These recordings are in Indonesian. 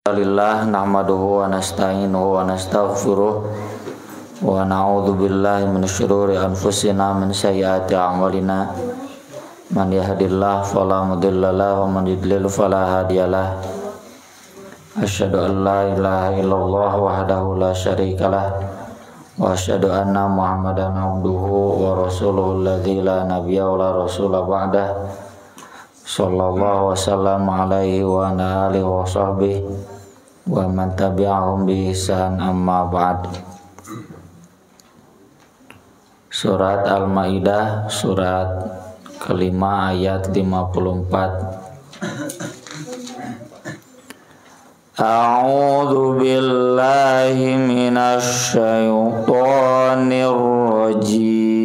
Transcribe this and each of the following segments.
Alhamdulillah nahmaduhu wa nasta'inuhu wa nastaghfiruh wa na'udzu billahi min syururi anfusina min sayyiati a'malina man yahdihillahu fala mudilla lahu wa man yudlil fala hadiyalah. Asyhadu an la ilaha illallah wahdahu la syarikalah wa asyhadu anna Muhammadan abduhu wa rasuluhu alladzi la nabiyya wa la rasula ba'dah. Sallallahu wasallam alaihi wa ala alihi wa sahbihi wa man tabi'ahum bi ihsan amma ba'd. Surat Al-Maidah surat kelima ayat 54. A'udzu billahi minasy syaithanir rajim.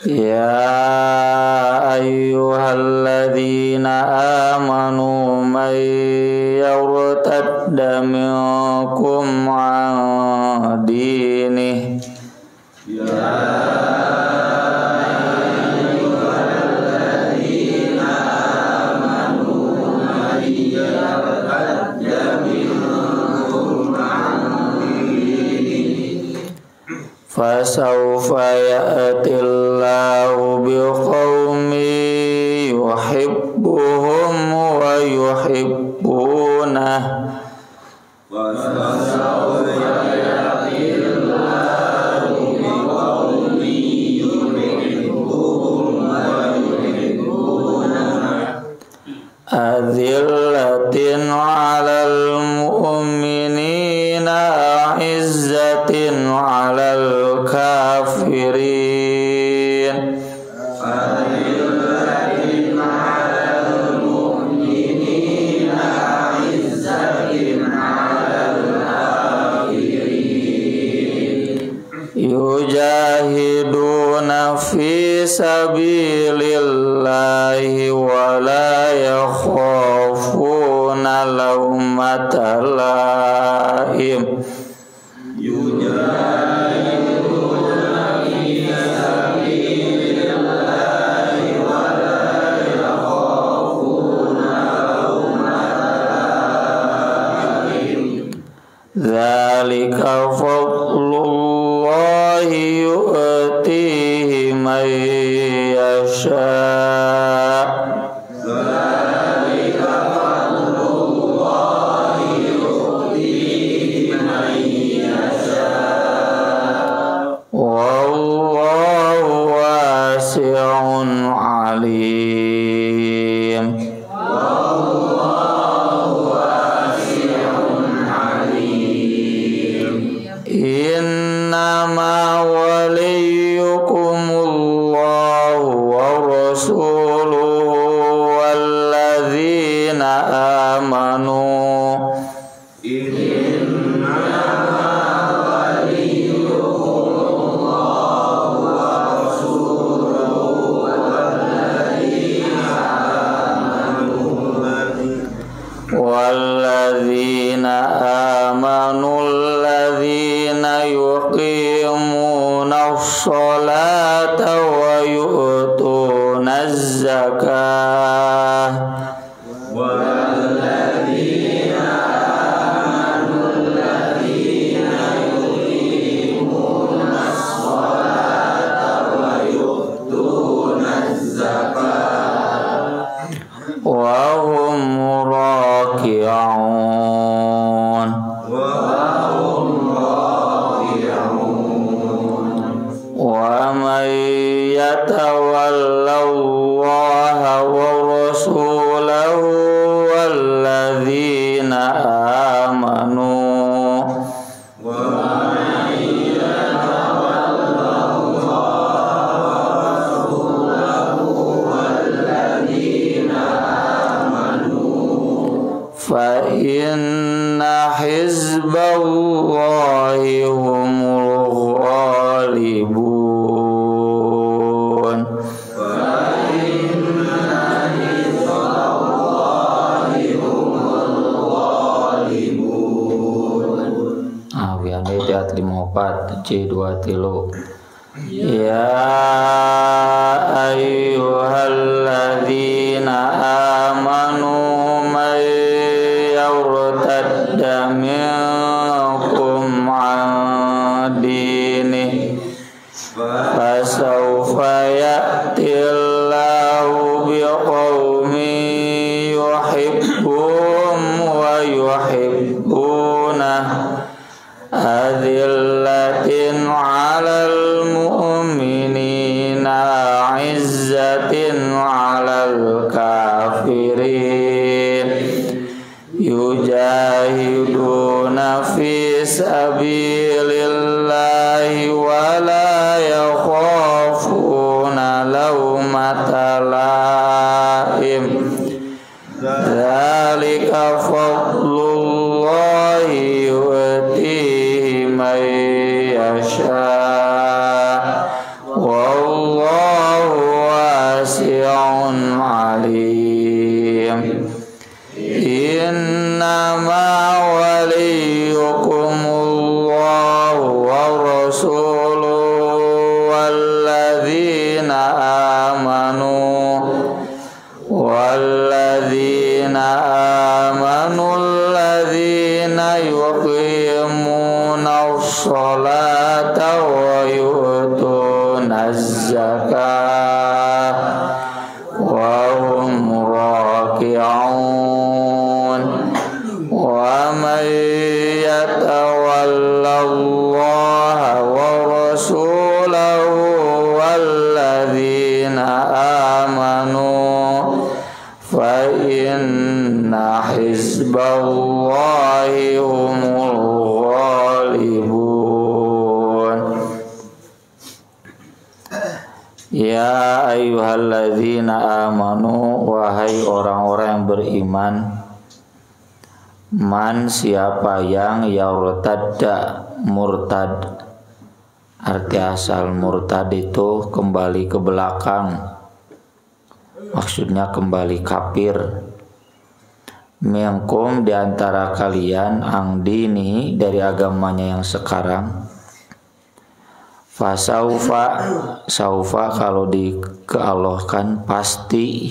Ya ayyuhalladzina amanu may yartadda minkum an dinihi fasawfa ya'tillahu biqaumin yuhibbuhum wa yuhibbunah azillatin 'alal mu'minina a'izzatin 'alal kafirin. Azillatin 'alal mu'minina a'izzatin 'alal kafirin. Yujahiduna fi sabilillahi wa la yakhafuna lawmata laim. Yujahiduna fi sabilillahi wa la yakhafuna lawmata laim. Dzalika fadlullahi yu'tihi man yasha'. Wallahu wasi'un alim. Wallahu wasi'un alim. Innama waliyukumullahu wa rasuluhu walladzina amanu. Walladzina amanu alladzina yuqimuna sholata wa yu'tuna zakah. Walladzina amanu alladzina yuqimuna sholata wa yu'tuna zakah wa hum raki'un. Wa man yatawallallaha wa rasulahu walladzina amanu. Fa inna hizballahi humul ghalibun. Fa inna hizballahi humul ghalibun. Nawiani tiat 54 C23. Ya ayyuhalladzina amanu may yurtadda minkum an dinihi fasawfa ya'tillahu biqaumin yuhibbuhum wa yuhibbunah adillatin 'alal mu'minina 'izzatin 'alal kafirin yujahiduna fi sabilillahi wa la yakhafuna lawmata laim dzalika fadlullahi yu'tihi man yasha wallahu wasi'un alim. Innama waliyukumullahu wa rasuluhu walladzina amanu alladzina yuqimuna sholata wa yu'tuna zakah wa hum raki'un wa man yatawallallaha wa rasulahu walladzina amanu fa inna hizballahi humul ghalibun. Ya ayyuhalladzina amanu, wahai orang-orang yang beriman, man siapa yang yartadda murtad. Arti asal murtad itu kembali ke belakang, maksudnya kembali kafir. Minkum diantara kalian ang dini dari agamanya yang sekarang. Saufa kalau dikeallohkan pasti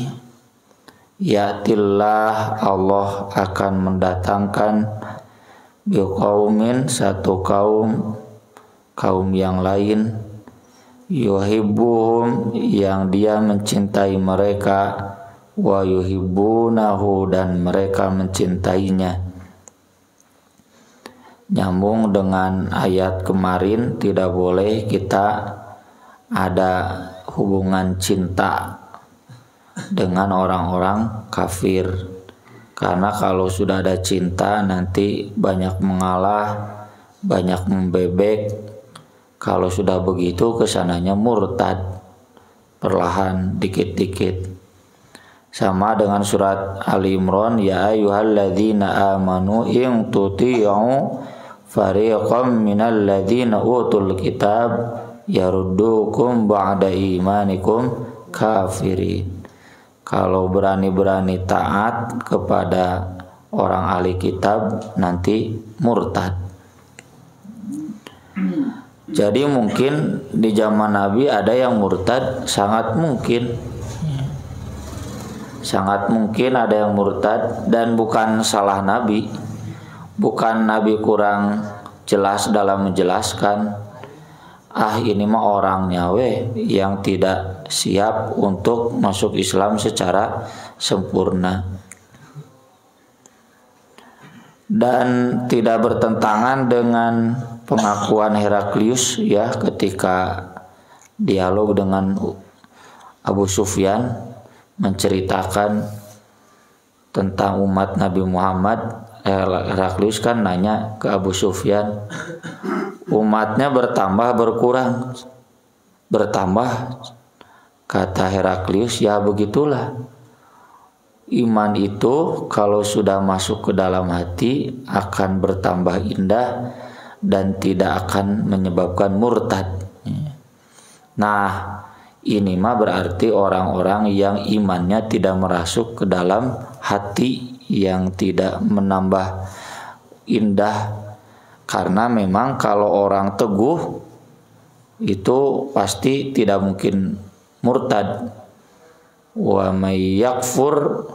ya'tillah Allah akan mendatangkan biqaumin satu kaum yang lain yuhibbuhum yang dia mencintai mereka wa yuhibbunahu dan mereka mencintainya. Nyambung dengan ayat kemarin, tidak boleh kita ada hubungan cinta dengan orang-orang kafir, karena kalau sudah ada cinta nanti banyak mengalah, banyak membebek. Kalau sudah begitu kesananya murtad, perlahan dikit-dikit. Sama dengan surat Ali Imran, ya ayyuhalladzina amanu in tuti'u fariqam minal ladzina utul kitab yaruddukum ba'da imanikum kafirin. Kalau berani-berani taat kepada orang ahli kitab nanti murtad. Jadi mungkin di zaman Nabi ada yang murtad, sangat mungkin ada yang murtad, dan bukan salah Nabi. Bukan Nabi kurang jelas dalam menjelaskan, ini mah orangnya yang tidak siap untuk masuk Islam secara sempurna. Dan tidak bertentangan dengan pengakuan Heraklius ya ketika dialog dengan Abu Sufyan menceritakan tentang umat Nabi Muhammad. Heraklius kan nanya ke Abu Sufyan, umatnya bertambah berkurang? Bertambah. Kata Heraklius, ya begitulah. Iman itu kalau sudah masuk ke dalam hati akan bertambah indah dan tidak akan menyebabkan murtad. Nah, ini mah berarti orang-orang yang imannya tidak merasuk ke dalam hati, yang tidak menambah indah Karena memang kalau orang teguh itu pasti tidak mungkin murtad. Wa may yakfur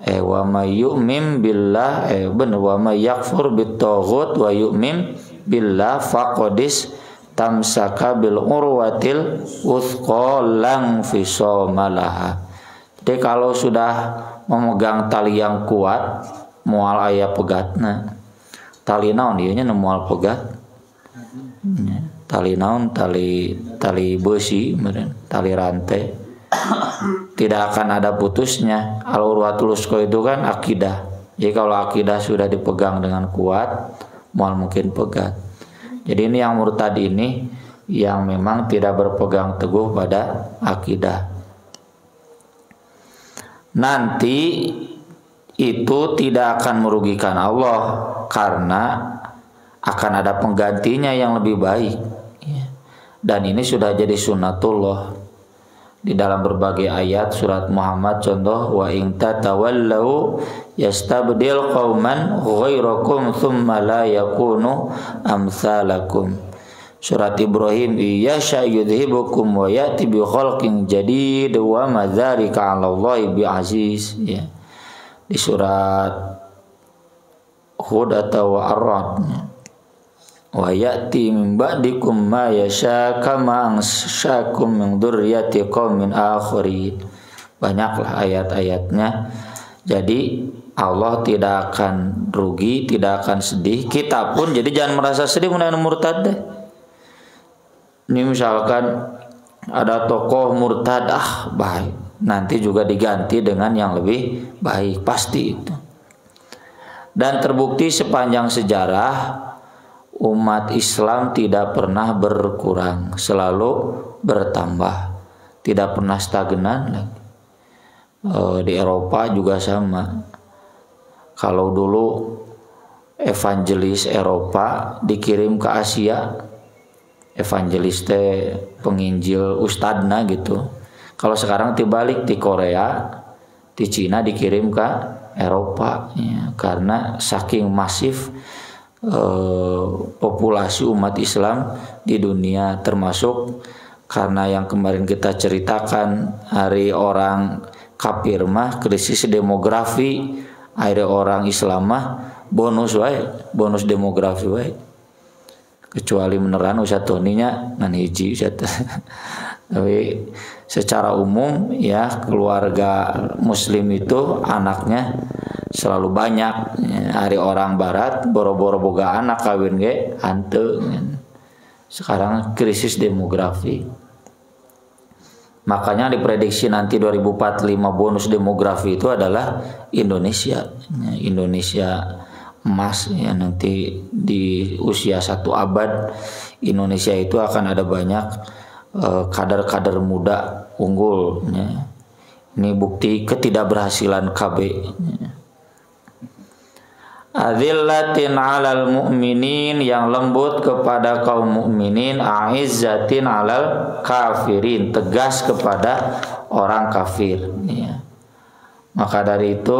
wa may yu'min billah wa may yakfur bit-taghut wa yu'min billah faqadis tamsaka bil urwatil wuthqa lang fisomalaha. Jadi kalau sudah memegang tali yang kuat moal aya pegatna. Tali naon ieu nya moal pegat? Tali naon? Tali besi, tali rantai. Tidak akan ada putusnya. Al-urwatul wuthqa itu kan akidah. Jadi kalau akidah sudah dipegang dengan kuat, moal mungkin pegat. Jadi ini yang murtad ini yang memang tidak berpegang teguh pada akidah. Nanti itu tidak akan merugikan Allah karena akan ada penggantinya yang lebih baik. Dan ini sudah jadi sunnatullah. Di dalam berbagai ayat surat Muhammad contoh wa in tatawallau yastabdil qauman ghairakum thumma la yakunu amsalakum. Surat Ibrahim yasha yudhibukum wa ya'ti bi khalqin jadid wa ma dzalika 'ala Allahi bi aziz. Ya. Di surat Hud atau Ar-Ra'd wa ya'ti min ba'dikum ma yasha kama ansyakum min dzurriyyati qaumin akharin. Banyaklah ayat-ayatnya. Jadi Allah tidak akan rugi, tidak akan sedih. Kita pun jadi jangan merasa sedih mengenai murtad deh. Ini misalkan ada tokoh murtad, baik, nanti juga diganti dengan yang lebih baik, pasti itu. Dan terbukti sepanjang sejarah umat Islam tidak pernah berkurang, selalu bertambah, tidak pernah stagnan lagi. Di Eropa juga sama. Kalau dulu evangelis Eropa dikirim ke Asia, evangelis teh penginjil ustadna gitu. Kalau sekarang dibalik, di Korea, di Cina dikirim ke Eropa ya, karena saking masif populasi umat Islam di dunia, termasuk karena yang kemarin kita ceritakan hari orang kafir mah krisis demografi, hari orang Islam mah bonus demografi wae. Kecuali meneran Ustaz Toninya ngan hiji Ustaz. Tapi secara umum ya keluarga muslim itu anaknya selalu banyak. Hari orang barat boro-boro boga anak kawin ge hanteu. Sekarang krisis demografi. Makanya diprediksi nanti 2045 bonus demografi itu adalah Indonesia. Indonesia emas ya, nanti di usia 1 abad Indonesia itu akan ada banyak kader-kader muda unggul ya. Ini bukti ketidakberhasilan KB ya. Adzillatin 'alal mu'minin, yang lembut kepada kaum mukminin, aizzatin 'alal kafirin, tegas kepada orang kafir ya. Maka dari itu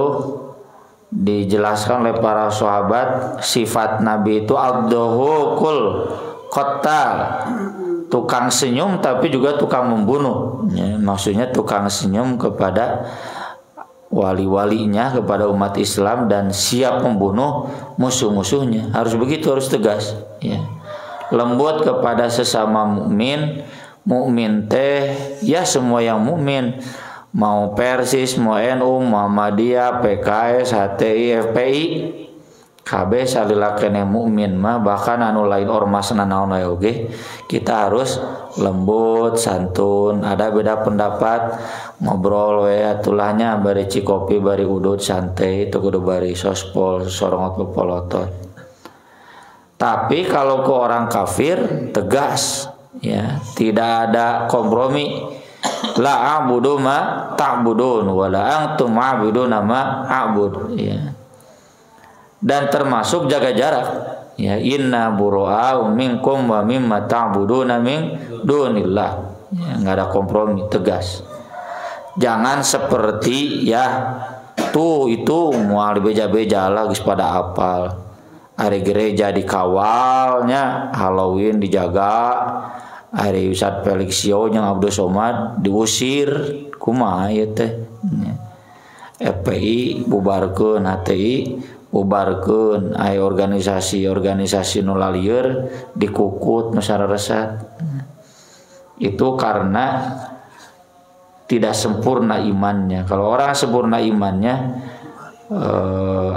dijelaskan oleh para sahabat sifat Nabi itu ad-duhukul qattal, tukang senyum tapi juga tukang membunuh ya, maksudnya tukang senyum kepada wali-walinya, kepada umat Islam, dan siap membunuh musuh-musuhnya. Harus begitu, harus tegas ya. Lembut kepada sesama mukmin. Mukmin teh ya semua yang mukmin, mau Persis, mau NU, Muhammadiyah, PKS, HTI, FPI, KB salila kene mukmin mah, bahkan anu lain ormasna naon wae oge kita harus lembut, santun. Ada beda pendapat ngobrol we atulahnya bari cikopi, bari udut santai, itu kudu bari sospol sorongot pepolotot. Tapi kalau ke orang kafir tegas ya, tidak ada kompromi. La a'budu ma ta'budun wa la antum a'buduna ma a'bud ya. Dan termasuk jaga jarak ya, inna bura'u minkum wa mimma ta'buduna min dunillah ya, enggak ada kompromi, tegas. Jangan seperti ya tuh itu moal beja-beja lah geus pada apal. hari gereja dikawalnya, Halloween dijaga, hari Ustadz Felixio yang Abdul Somad diusir, kumaha ieu teh. FPI bubarkeun, HTI bubarkeun, aya organisasi-organisasi nu lalieur dikukut nu sareresat. Itu karena tidak sempurna imannya. Kalau orang sempurna imannya,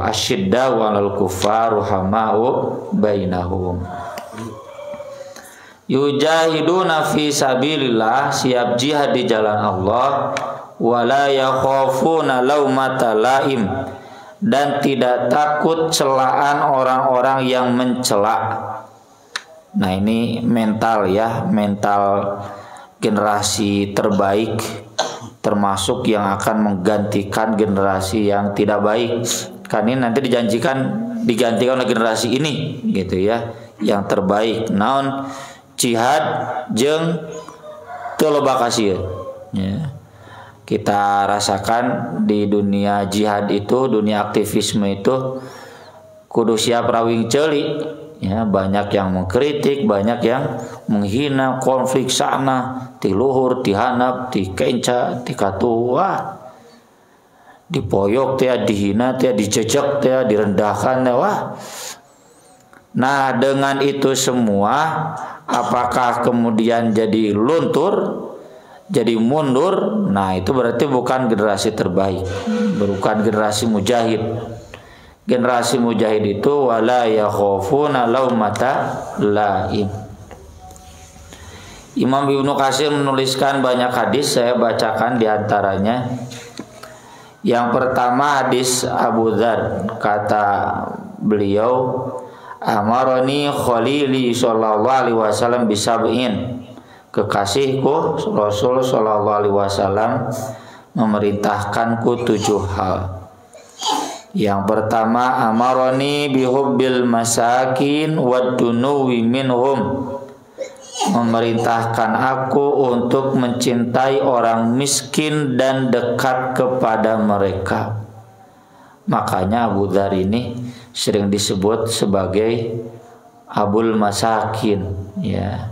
asyidda walal kufar ruhamau bainahum, yujahiduna fi sabilillah, siap jihad di jalan Allah, wala yakhafuna laumata laim, dan tidak takut celaan orang-orang yang mencela. Nah ini mental ya, mental generasi terbaik, termasuk yang akan menggantikan generasi yang tidak baik. Kan ini nanti digantikan oleh generasi ini gitu ya, yang terbaik. Naon jihad jeung teu loba kasieun ya. Kita rasakan di dunia jihad itu, dunia aktivisme itu kudu siap rawing ceuli ya, banyak yang mengkritik, banyak yang menghina, konflik sana, ti luhur, ti handap, ti kenca, ti katua, dipoyok teh, dihina teh, dijejek teh, direndahkan teh, wah. Nah, dengan itu semua apakah kemudian jadi luntur, jadi mundur? Nah, itu berarti bukan generasi terbaik, bukan generasi mujahid. Generasi mujahid itu wala yakhafuna laumata laim. Imam Ibnu Katsir menuliskan banyak hadis, saya bacakan diantaranya. Yang pertama hadis Abu Dzar, kata beliau, amaroni khalili sallallahu alaihi wasallam bisab'in, kekasihku Rasul sallallahu alaihi wasallam memerintahkanku 7 hal. Yang pertama, amaroni bihubbil masakin wadunuwi minhum, memerintahkan aku untuk mencintai orang miskin dan dekat kepada mereka. Makanya Abu Dzar ini sering disebut sebagai Abul Masakin ya,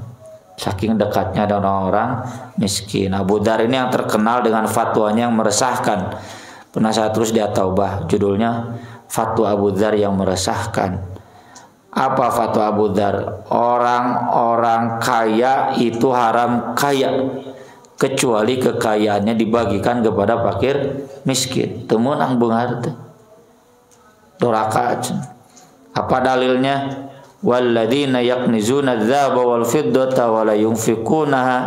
saking dekatnya dengan orang miskin. Abu Dzar ini yang terkenal dengan fatwanya yang meresahkan. Pernah saya terus di At-Taubah, judulnya Fatwa Abu Dzar yang meresahkan. Apa fatwa Abu Dzar? Orang-orang kaya itu haram kaya, kecuali kekayaannya dibagikan kepada fakir miskin. Temunang beungar teh. Doraka. Apa dalilnya? Walladzina yaknizuna adz-dzahaba wal fiddata wa la yunfiqunaha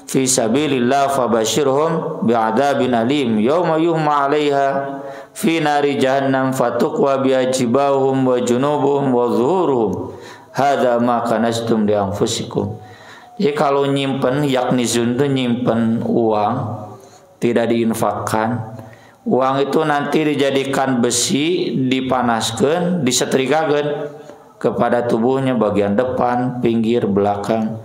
fi sabilillah fabashirhum bi'adzabin alim yauma yuhma 'alaiha fi nari jahannam fatuqwa bi'ajibahum wa junubuhum wa zuhuruhum hadza ma kanastum li anfusikum. Jadi kalau nyimpen, yaknizun itu nyimpen uang tidak diinfakkan, uang itu nanti dijadikan besi, dipanaskan, disetrikakan kepada tubuhnya, bagian depan, pinggir, belakang.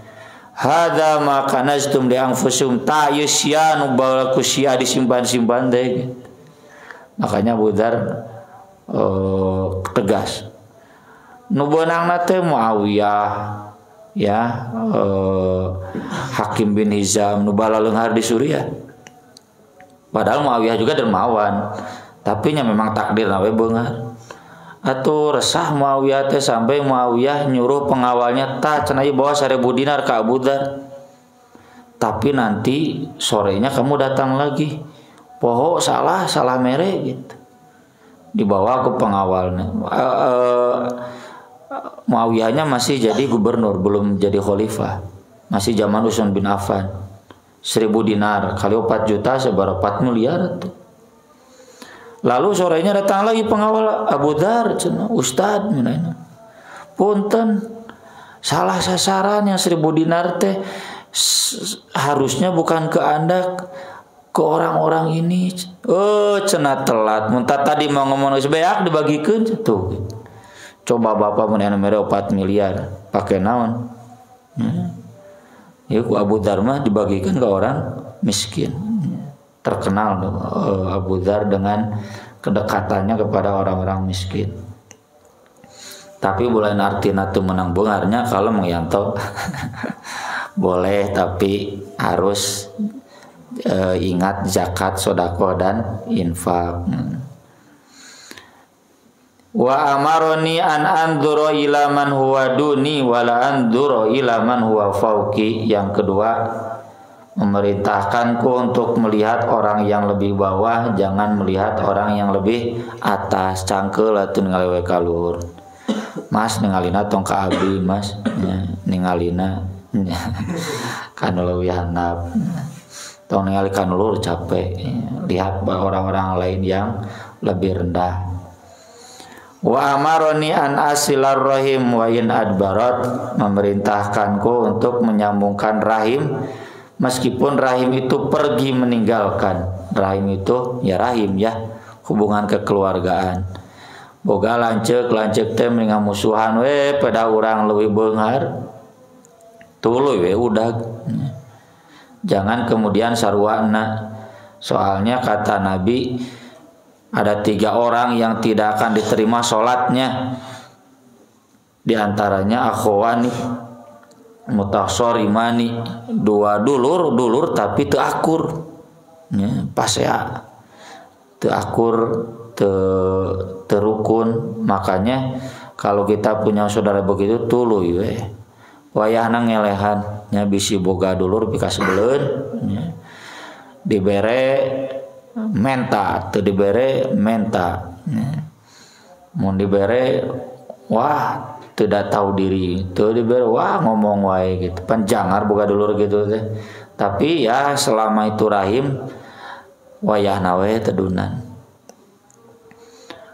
Hadza ma kanastum li anfusikum, ta yusyanu balaku sia disimpan-simpan deh. Makanya Abu Dzar tegas. Nu beunangna teh Muawiyah ya, Hakim bin Hizam nu bala leunghar di Suriah. Padahal Muawiyah juga dermawan, tapi nya memang takdirna we beunghar. Atuh resah Muawiyah teh sampai Muawiyah nyuruh pengawalnya, tah cenah ieu bawa 1000 dinar ke Abu Dzar. Tapi nanti sorenya kamu datang lagi. Poho salah mere gitu. Dibawa ke pengawalnya. Muawiyahnya masih jadi gubernur, belum jadi khalifah. Masih zaman Utsman bin Affan. 1000 dinar kali 4 juta seberapa 4 miliar tuh. Lalu sorenya datang lagi pengawal Abu Dzar, Ustad, punten salah sasaran, yang 1000 dinar teh harusnya bukan ke Anda, ke orang-orang ini. Cenah telat, muntah tadi mau ngomong sebeak dibagikeun tuh. Coba bapak mun anu mere 4 miliar pakai naon? Ya ku Abu Dzar mah dibagikan ke orang miskin. Terkenal Abu Dzar dengan kedekatannya kepada orang-orang miskin. Tapi boleh artina teu menang beungarnya kalau mengyanto boleh, tapi harus ingat zakat, sedekah dan infak. Wa amaroni an anduro ila man huwa duni wala anduro ila man huwa fauqi. Yang kedua, memerintahkanku untuk melihat orang yang lebih bawah, jangan melihat orang yang lebih atas. Cangkeul atuh ningali we kaluhur. Mas ningalina tong ka abdi mas, ningalina kana leuwih handap. Tong ningali kana luhur capek. Lihat orang-orang lain yang lebih rendah. Wa amaroni an asilar rahim wa in adbarat. Memerintahkanku untuk menyambungkan rahim meskipun rahim itu pergi meninggalkan. Rahim itu ya rahim ya, hubungan kekeluargaan. Boga lanceuk teh mendingan musuhan we pada urang leuwih beunghar. Tuluy we udag. Jangan kemudian sarwana. Soalnya kata Nabi, ada 3 orang yang tidak akan diterima sholatnya. Di antaranya akhwani mutasorimani, 2 dulur tapi teu akur. Pas ya teu akur, teu rukun. Makanya kalau kita punya saudara begitu tuluy we. Wayahna ngelehan nya bisi boga dulur pika sebeleun dibere menta, teu dibere menta. Mun dibere wah tidak tahu diri, teu dibere wah ngomong wae gitu. Panjangar boga dulur gitu teh. Tapi ya selama itu rahim wayahna we tedunan.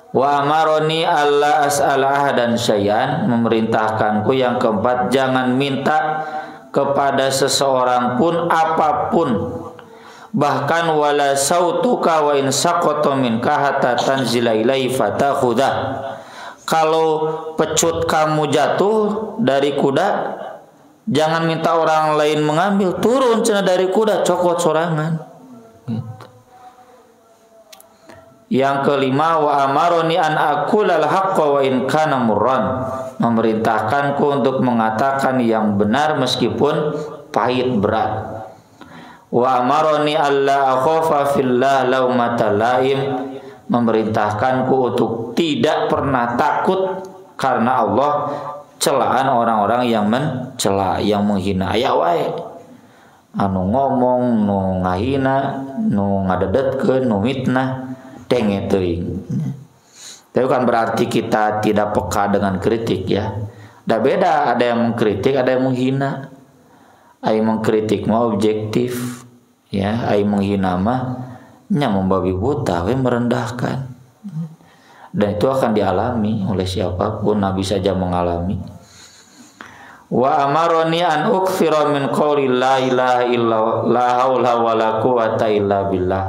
Wa amaroni alla as'alah dan syai'an. Memerintahkanku yang keempat, jangan minta kepada seseorang pun apapun. Bahkan wala sautuka wa in saqata minka hatta tanzila ilaihi fatakhudah. Kalau pecut kamu jatuh dari kuda, jangan minta orang lain mengambil, turun cenah dari kuda, cokot sorangan. Gitu. Yang kelima, wa amaroni an aqulal haqqa wa in kana murran. Memerintahkanku untuk mengatakan yang benar meskipun pahit berat. Wa amaroni alla akhafa fillah laumata laim. Memerintahkanku untuk tidak pernah takut karena Allah celaan orang-orang yang mencela, yang menghina. Aya wae anu ngomong, nu ngahina, nu ngadedetkeun, nu mitnah, denge teuing. Tapi kan berarti kita tidak peka dengan kritik ya. Da beda, ada yang mengkritik, ada yang menghina. Ai mengkritik mah objektif ya, ai menghina mah nya membabi buta, we merendahkan. Dan itu akan dialami oleh siapapun, Nabi saja mengalami. Wa amaroni an ukthira min qouli la ilaha illallah la haula wala quwata illa billah.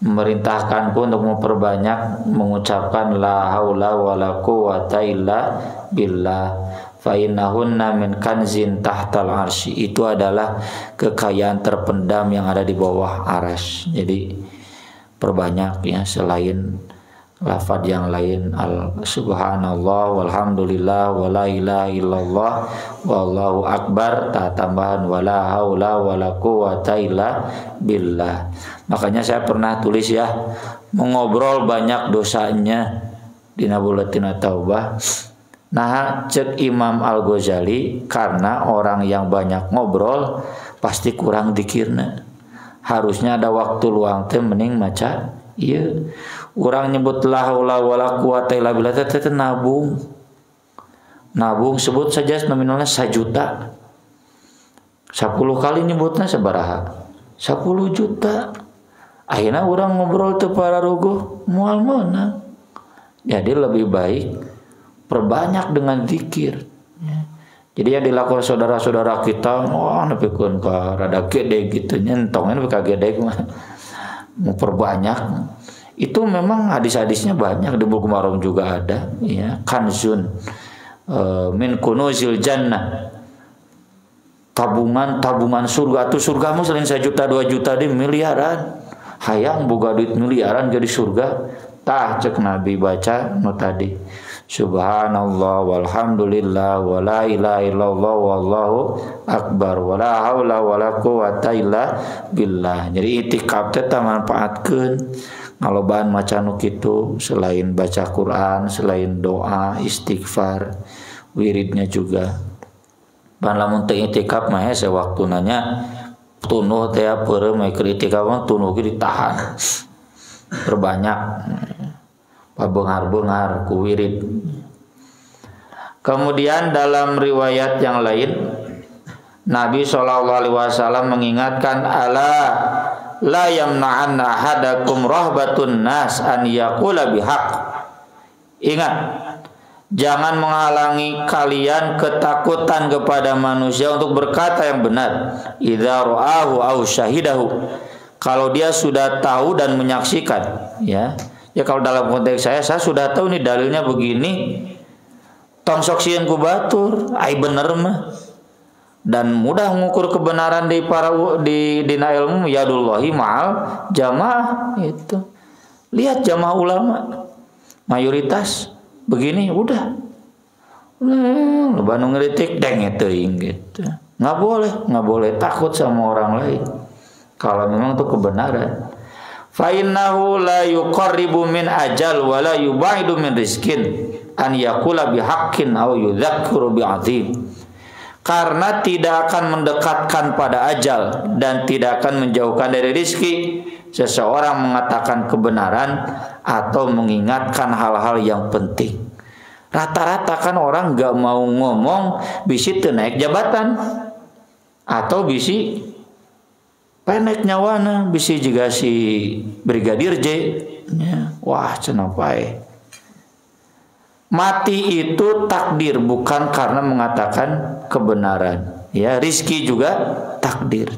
Memerintahkanku untuk memperbanyak mengucapkan la haula wala quwata illa billah. Fa innahunna min kanzin tahtal arsy. Itu adalah kekayaan terpendam yang ada di bawah arsy. Jadi perbanyak ya, selain lafaz yang lain, al subhanallah walhamdulillah wala ilaha illallah wallahu akbar, tambahan wala haula wala quwata illa billah. Makanya saya pernah tulis ya, mengobrol banyak dosanya di Nabulatina Taubah. Nah, cek Imam Al-Ghazali, karena orang yang banyak ngobrol pasti kurang dikirna. Harusnya ada waktu luang teh mending maca. Iya, orang nyebut la haula wala quwata illa billah teh nabung. Nabung sebut saja nominalnya 1 juta. 10 kali nyebutnya sabaraha? 10 juta. Akhirnya orang ngobrol teu pararuguh moal meunang. Jadi lebih baik perbanyak dengan zikir. Jadi yang dilakukan saudara-saudara kita, nepikeun ka rada gede gitu, nyentongnya ka gede mah. Memperbanyak. Itu memang hadis-hadisnya banyak, di buku Marom juga ada ya, kanzun min kunuzil jannah. Tabungan surga. Tuh surgamu selain 1 juta 2 juta deh miliaran. Hayang boga duit miliaran jadi surga. Tah cek Nabi baca nu tadi. Subhanallah walhamdulillah wala ilaha illallah wallahu akbar wala haula wala quwata illa billah. Jadi itikaf teh manfaatkeun ngalobaan maca nu kitu, selain baca Quran, selain doa, istighfar, wiridnya juga. Pan lamun teu itikaf mah hese waktunanya tunuh teh peureum keur itikaf mah tunuh ge ditahan. Berbanyak pabengar-bengar ku wirid. Kemudian dalam riwayat yang lain Nabi SAW mengingatkan, ala la yamna'anna ahadakum rahbatun nas an yaqula bihaq. Ingat, jangan menghalangi kalian ketakutan kepada manusia untuk berkata yang benar. Idza ra'ahu aw syahidahu, kalau dia sudah tahu dan menyaksikan, ya. Ya kalau dalam konteks saya sudah tahu nih dalilnya begini, tong sok sieun ku batur, ai bener mah. Dan mudah mengukur kebenaran di para dina ilmu yadullahi ma'al jamaah itu. Lihat jamaah ulama mayoritas begini udah. Loba nu ngritik deng teuing gitu. Enggak boleh takut sama orang lain. Kalau memang itu kebenaran. Fa innahu la yuqarribu min ajal wa la yubaidu min rizkin an yaqula bihaqqin aw yudzakiru bi'azim. Karena tidak akan mendekatkan pada ajal dan tidak akan menjauhkan dari rizki seseorang mengatakan kebenaran atau mengingatkan hal-hal yang penting. Rata-rata kan orang gak mau ngomong bisi teu naik jabatan atau bisi pendek nyawana, bisi juga si Brigadir J. Ya. Wah, cenah pae. Mati itu takdir, bukan karena mengatakan kebenaran. Ya, rizki juga takdir.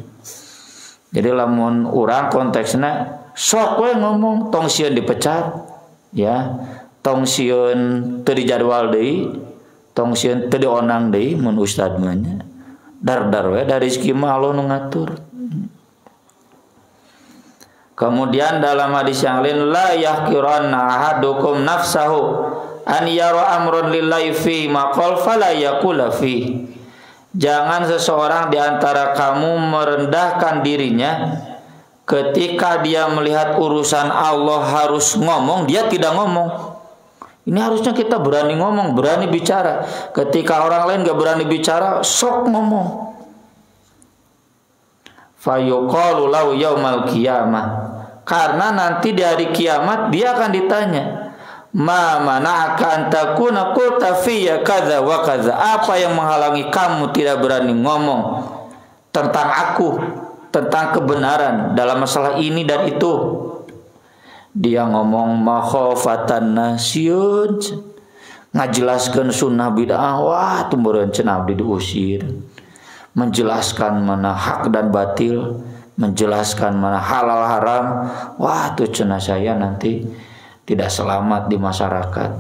Jadi lamun urang konteksnya sok we ngomong tong sieun dipecat, ya. Tong sieun teu dijadwal deui, tong sieun teu dionang deui mun ustad mah nya. Dar-dar we da rizki mah Allah nu ngatur. Kemudian dalam hadis yang lain, la yahqiranna ahadukum nafsahu an yara amrun lillahi fi maqal fala yaqula fi. Jangan seseorang di antara kamu merendahkan dirinya ketika dia melihat urusan Allah harus ngomong, dia tidak ngomong. Ini harusnya kita berani ngomong, berani bicara. Ketika orang lain gak berani bicara, sok ngomong. Fayuqalu lahu yaumal qiyamah, karena nanti di hari kiamat dia akan ditanya, ma mana'aka an takuna qulta fiyya kadza wa kadza, apa yang menghalangi kamu tidak berani ngomong tentang aku, tentang kebenaran dalam masalah ini dan itu. Dia ngomong makhofatan nasyud, ngajelaskeun sunnah bid'ah, wah tumbureun cenah abdi diusir. Menjelaskan mana hak dan batil, menjelaskan mana halal haram, wah tuh cenah saya nanti tidak selamat di masyarakat.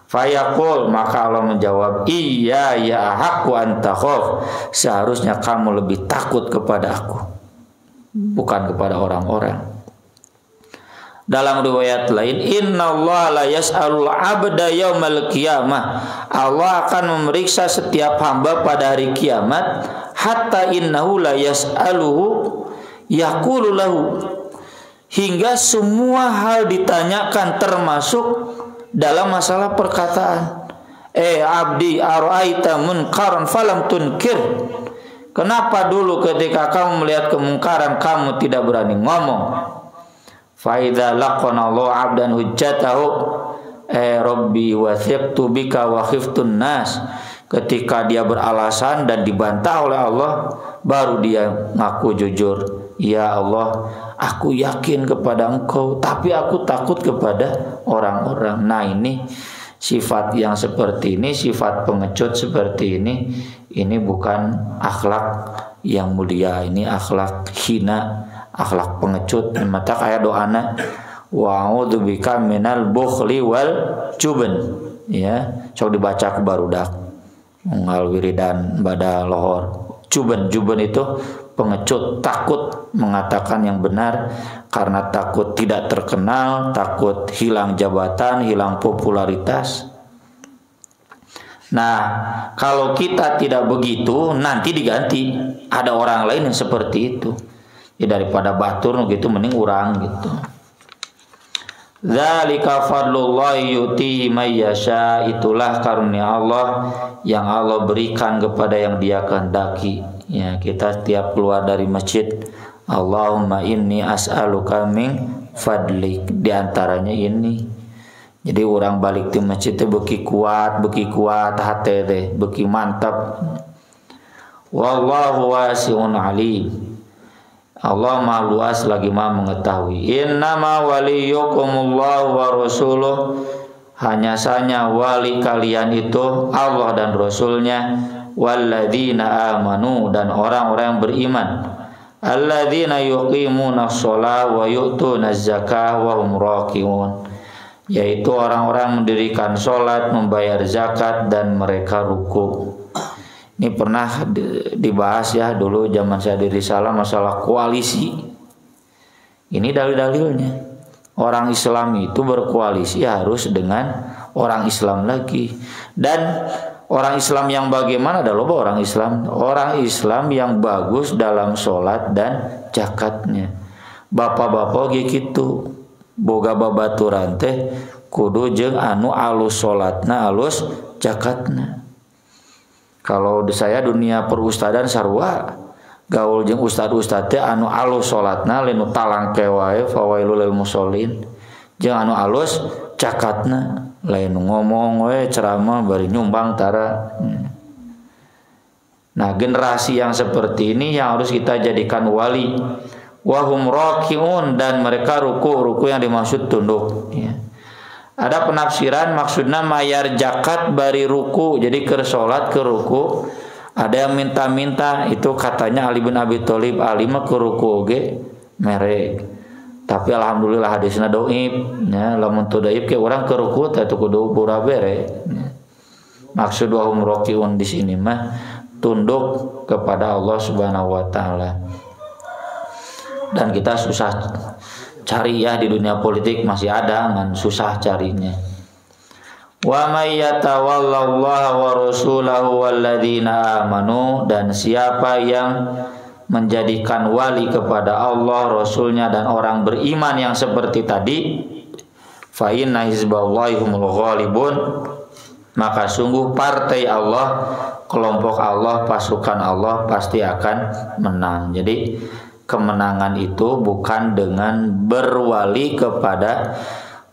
Fayaqul, maka Allah menjawab, iya ya haqqu anta khauf, seharusnya kamu lebih takut kepada aku, bukan kepada orang-orang. Dalam riwayat lain, innallaha la yas'alul 'abda yaumal qiyamah, Allah akan memeriksa setiap hamba pada hari kiamat, hatta innahu la yas'aluhu yaqulu lahu, hingga semua hal ditanyakan termasuk dalam masalah perkataan. Abdi ara'aita munkaran falam tunkir, kenapa dulu ketika kamu melihat kemungkaran kamu tidak berani ngomong? Fa idza laqana Allah 'abdan hujjatahu rabbi wathiqtu bika wa khiftun nas, ketika dia beralasan dan dibantah oleh Allah, baru dia ngaku jujur, ya Allah, aku yakin kepada engkau, tapi aku takut kepada orang-orang. Nah ini sifat yang seperti ini, sifat pengecut seperti ini bukan akhlak yang mulia, ini akhlak hina, akhlak pengecut. Mata kayak doana, wa'udzubika minal bukhli wal juban, ya, sok dibaca ke barudak ngal wiridan bada lohor. Juban itu pengecut, takut mengatakan yang benar karena takut tidak terkenal, takut hilang jabatan, hilang popularitas. Nah, kalau kita tidak begitu, nanti diganti. Ada orang lain yang seperti itu. Ya daripada batur gitu, mending urang gitu. Dzalika fadlullahi yu'tihi may yasha. Itulah karunia Allah yang Allah berikan kepada yang Dia kehendaki. Ya, kita tiap keluar dari masjid, Allahumma inni as'aluka min fadlik, di antaranya ini. Jadi orang balik di masjid teh beki kuat hati teh beki mantap. Wallahu wasi'un alim. Allah Maha luas lagi Maha mengetahui. Innama waliyukumullahu wa rasuluh. Hanya saja wali kalian itu Allah dan Rasulnya. Walladzina amanu, dan orang-orang yang beriman. Alladzina yuqimuna shalah wa yu'tuna zakah wa hum raki'un. Yaitu orang-orang mendirikan sholat, membayar zakat, dan mereka ruku. Ini pernah dibahas ya dulu zaman saya di Risalah, masalah koalisi. Ini dalil-dalilnya. Orang Islam itu berkoalisi harus dengan orang Islam lagi. Dan orang Islam yang bagaimana? Ada loba orang Islam. Orang Islam yang bagus dalam sholat dan zakatnya. Bapak-bapak gitu. Boga babaturan teh kudu jeung anu alus salatna alus zakatna. Kalau di saya dunia perustadan sarua gaul jeung ustad-ustad teh anu alus salatna linu talangke wae fawailul lil musallin, jeung anu alus zakatna lain ngomong we ceramah bari nyumbang tara. Nah, generasi yang seperti ini yang harus kita jadikan wali. Wahum raki'un, dan mereka ruku yang dimaksud tunduk ya. Ada penafsiran maksudnya mayar zakat bari ruku, jadi ke salat ke ruku. Ada yang minta-minta, itu katanya Ali bin Abi Thalib alimah ke ruku oge merek. Tapi alhamdulillah hadisna dhaif ya, lamun teu dhaif ke urang ke ruku teh kudu pura bere ya. Maksud wahum raki'un di sini mah tunduk kepada Allah Subhanahu wa taala. Dan kita susah cari ya di dunia politik, masih ada kan susah carinya. Wa may yatawallallaha wa rasulahu walladzina amanu, dan siapa yang menjadikan wali kepada Allah, Rasulnya, dan orang beriman yang seperti tadi, fa inna hizballahi humul ghalibun, maka sungguh partai Allah, kelompok Allah, pasukan Allah pasti akan menang. Jadi kemenangan itu bukan dengan berwali kepada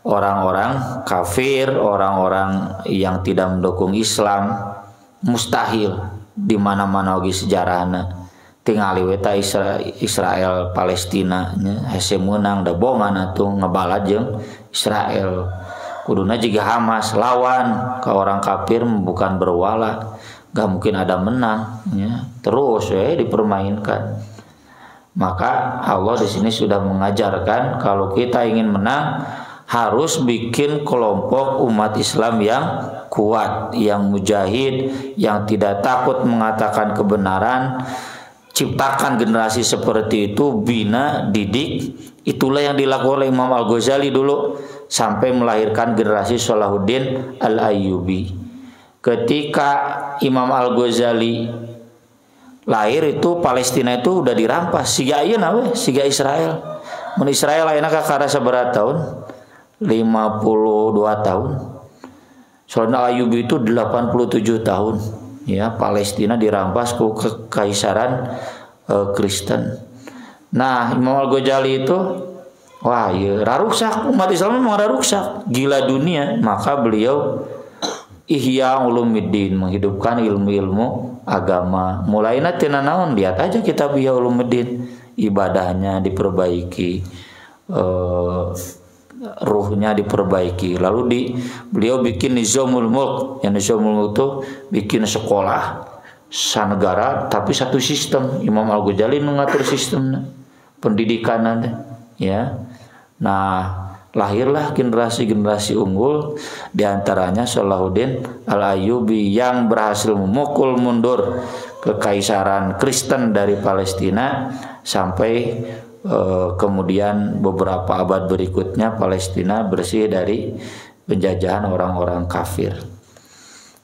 orang-orang kafir, orang-orang yang tidak mendukung Islam. Mustahil di mana-mana oge sejarahna. Tingali weta Israel Palestina nya hese meunang da bongan atuh ngabalad jeung Israel. Kuduna juga Hamas lawan ke orang kafir bukan berwala. Gak mungkin ada menang ya. Terus dipermainkan. Maka Allah di sini sudah mengajarkan kalau kita ingin menang harus bikin kelompok umat Islam yang kuat, yang mujahid, yang tidak takut mengatakan kebenaran. Ciptakan generasi seperti itu, bina, didik. Itulah yang dilakukan oleh Imam Al-Ghazali dulu sampai melahirkan generasi Salahuddin Al-Ayyubi. Ketika Imam Al-Ghazali lahir itu Palestina itu udah dirampas siga ayeuna we siga Israel. Mun Israel ayeuna kakara sabaraha tahun? 52 tahun. Soalnya Ayyubi itu 87 tahun. Ya, Palestina dirampas ku kekaisaran Kristen. Nah, Imam Al-Ghazali itu wah, ya raruksak umat Islam memang raruksak, gila dunia, maka beliau Ihya Ulumuddin, menghidupkan ilmu-ilmu agama. Mulainya tina naon, lihat aja kitab Ihya Ulumuddin, ibadahnya diperbaiki, ruhnya diperbaiki. Lalu beliau bikin Nizamul Mulk, yang Nizamul Mulk itu bikin sekolah sanegara tapi satu sistem. Imam Al-Ghazali mengatur sistemnya, pendidikannya ya. Nah, lahirlah generasi-generasi unggul, diantaranya Salahuddin Al-Ayyubi yang berhasil memukul mundur kekaisaran Kristen dari Palestina sampai kemudian beberapa abad berikutnya Palestina bersih dari penjajahan orang-orang kafir.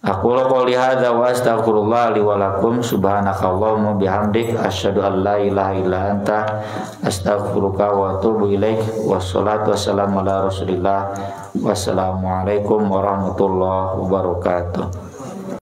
Aku qouli hadza wa astaghfirullah li wa lakum subhanakallahumma bihamdik asyhadu an la ilaha illa anta astaghfiruka wa atubu ilaik. Wassalatu wassalamu ala Rasulillah. Wassalamualaikum warahmatullahi wabarakatuh.